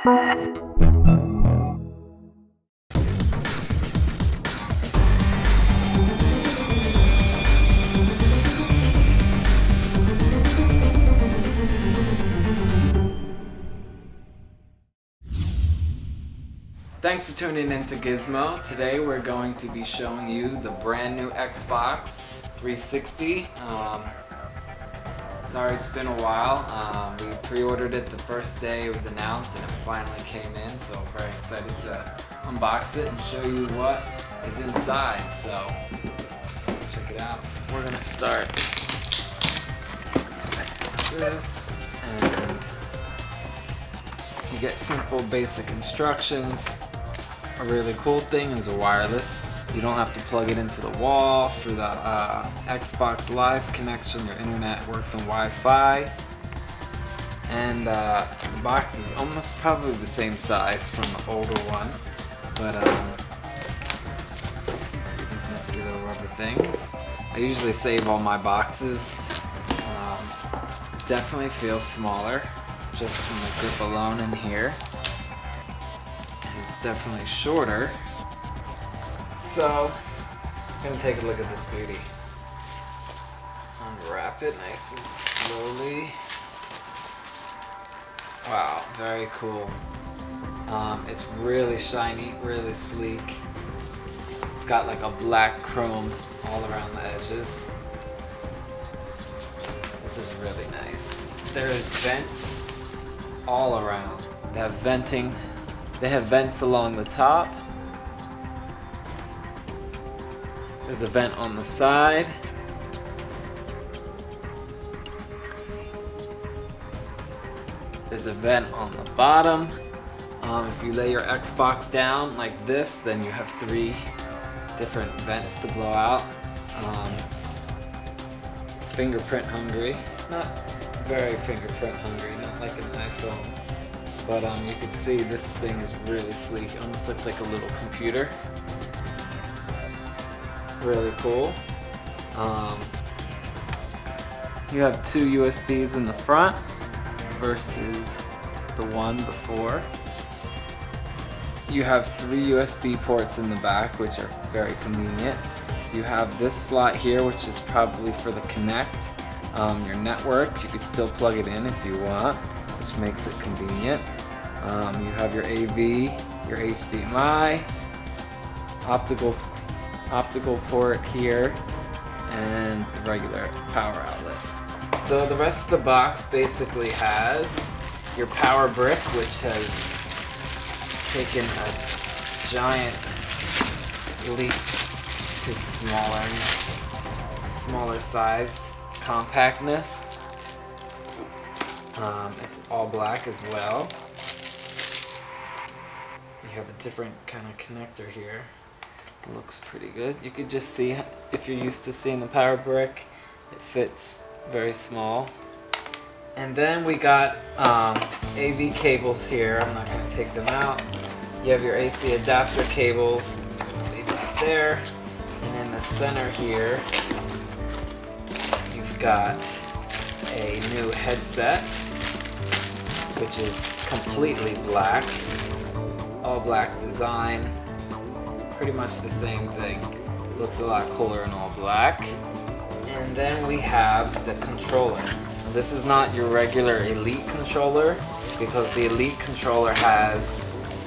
Thanks for tuning in to Gizmo. Today we're going to be showing you the brand new Xbox 360. Sorry it's been a while. We pre-ordered it the first day it was announced and it finally came in, so I'm very excited to unbox it and show you what is inside. So check it out. We're gonna start with this, and you get simple basic instructions. A really cool thing is a wireless. You don't have to plug it into the wall for the Xbox Live connection. Your internet works on Wi-Fi. And the box is almost probably the same size from the older one. But these nifty little rubber things. I usually save all my boxes. It definitely feels smaller just from the grip alone in here. It's definitely shorter. So I'm gonna take a look at this beauty. Unwrap it nice and slowly. Wow, very cool. It's really shiny, really sleek. It's got like a black chrome all around the edges. This is really nice. There is vents all around. They have venting. They have vents along the top. There's a vent on the side. There's a vent on the bottom. If you lay your Xbox down like this, then you have 3 different vents to blow out. It's fingerprint hungry. Not very fingerprint hungry, not like an iPhone. But you can see this thing is really sleek. It almost looks like a little computer. Really cool. You have 2 USBs in the front versus the one before. You have 3 USB ports in the back, which are very convenient. You have this slot here, which is probably for the Connect. Your network, you could still plug it in if you want, which makes it convenient. You have your AV, your HDMI, optical port here, and the regular power outlet. So the rest of the box basically has your power brick, which has taken a giant leap to smaller sized compactness. It's all black as well. You have a different kind of connector here. It looks pretty good. You could just see, if you're used to seeing the power brick, it fits very small. And then we got AV cables here. I'm not going to take them out. You have your AC adapter cables. Leave that there. And in the center here, you've got a new headset, which is completely black. All black design, pretty much the same thing. Looks a lot cooler in all black. And then we have the controller. This is not your regular Elite controller, because the Elite controller has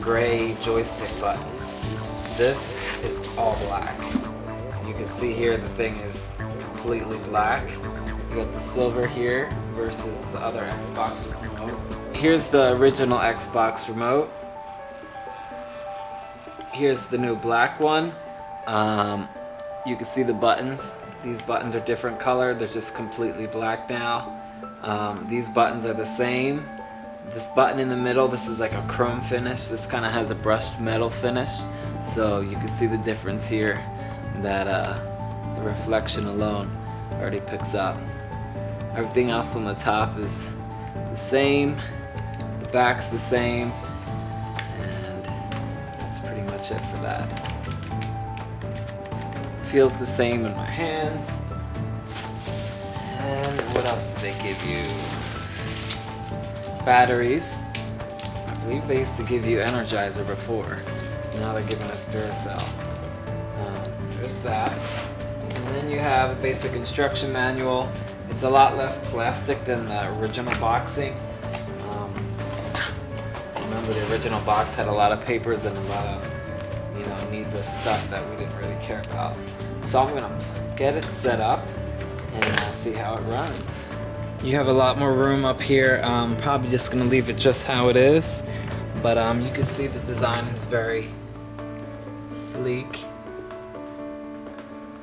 gray joystick buttons. This is all black. So you can see here the thing is completely black. You got the silver here versus the other Xbox remote. Here's the original Xbox remote. Here's the new black one. You can see the buttons. These buttons are different color. They're just completely black now. These buttons are the same. This button in the middle, this is like a chrome finish. This kind of has a brushed metal finish. So you can see the difference here that the reflection alone already picks up. Everything else on the top is the same. The back's the same. Pretty much it for that. Feels the same in my hands. And what else did they give you? Batteries. I believe they used to give you Energizer before. Now they're giving us Duracell. There's that. And then you have a basic instruction manual. It's a lot less plastic than the original boxing. Remember, the original box had a lot of papers and a lot of, needless stuff that we didn't really care about. So I'm gonna get it set up and see how it runs. You have a lot more room up here. I'm probably just gonna leave it just how it is, but you can see the design is very sleek.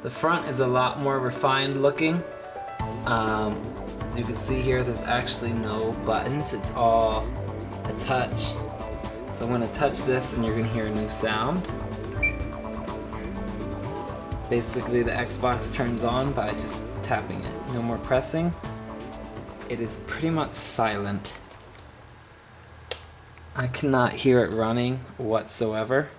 The front is a lot more refined looking. As you can see here, there's actually no buttons. It's all a touch. So I'm gonna touch this and you're gonna hear a new sound. Basically, the Xbox turns on by just tapping it. No more pressing. It is pretty much silent. I cannot hear it running whatsoever.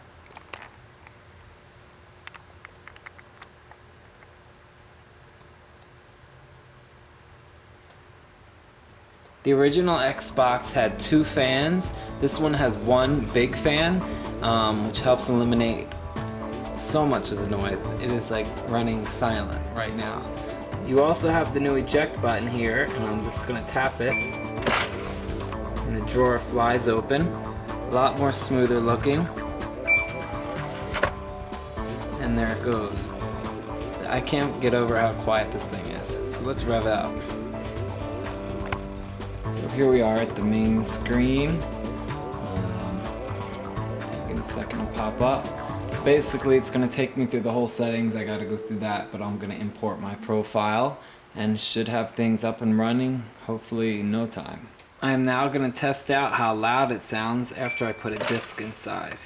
The original Xbox had 2 fans. This one has 1 big fan, which helps eliminate so much of the noise. It is like running silent right now. You also have the new eject button here, and I'm just gonna tap it, and the drawer flies open. A lot more smoother looking. And there it goes. I can't get over how quiet this thing is. So let's rev out. So here we are at the main screen. Taking a second to pop up. So basically it's going to take me through the whole settings. I got to go through that, but I'm going to import my profile and should have things up and running hopefully in no time. I am now going to test out how loud it sounds after I put a disc inside.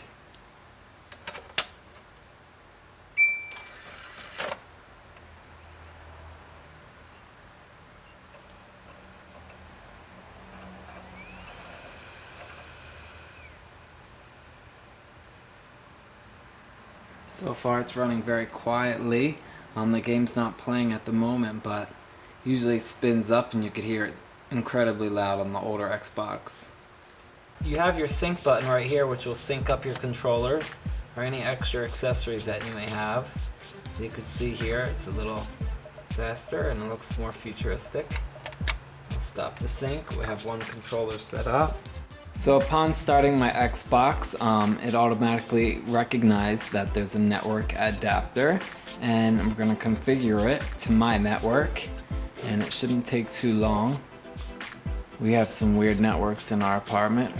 So far it's running very quietly. The game's not playing at the moment, but usually spins up and you could hear it incredibly loud on the older Xbox. You have your sync button right here, which will sync up your controllers or any extra accessories that you may have. You can see here it's a little faster and it looks more futuristic. I'll stop the sync. We have 1 controller set up. So upon starting my Xbox, it automatically recognized that there's a network adapter, and I'm going to configure it to my network, and it shouldn't take too long. We have some weird networks in our apartment.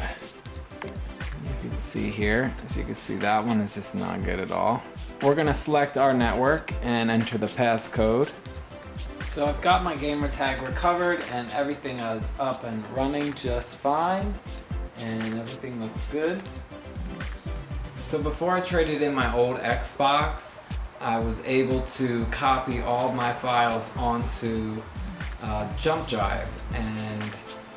You can see here, as you can see, that one is just not good at all. We're going to select our network and enter the passcode. So I've got my gamer tag recovered and everything is up and running just fine. And everything looks good. So before I traded in my old Xbox, I was able to copy all my files onto jump drive, and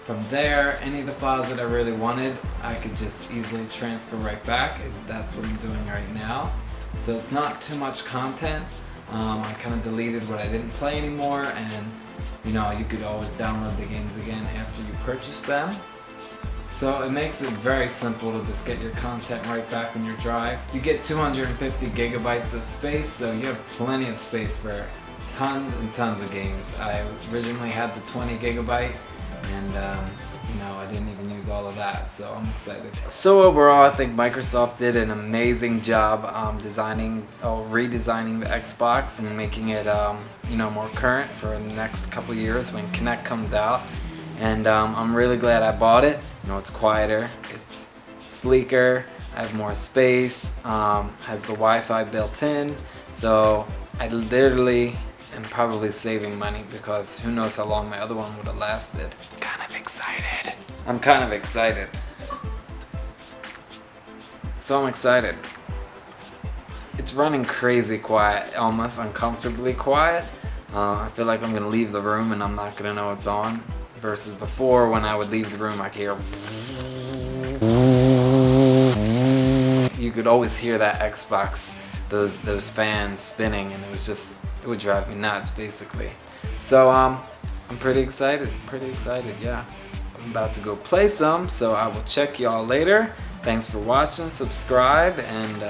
from there any of the files that I really wanted I could just easily transfer right back. That's what I'm doing right now. So it's not too much content. I kind of deleted what I didn't play anymore, and you could always download the games again after you purchase them. So it makes it very simple to just get your content right back on your drive. You get 250 gigabytes of space, so you have plenty of space for tons and tons of games. I originally had the 20 gigabyte, and I didn't even use all of that, so I'm excited. So overall, I think Microsoft did an amazing job redesigning the Xbox and making it more current for the next couple years when Kinect comes out. And I'm really glad I bought it. It's quieter, it's sleeker, I have more space, has the Wi-Fi built in, so I literally am probably saving money because who knows how long my other one would have lasted. I'm kind of excited. So I'm excited. It's running crazy quiet, almost uncomfortably quiet. I feel like I'm going to leave the room and I'm not going to know it's on. Versus before, when I would leave the room, I could hear. You could always hear that Xbox, those fans spinning, and it would drive me nuts, basically. So I'm pretty excited. Yeah, I'm about to go play some, so I will check y'all later. Thanks for watching, subscribe, and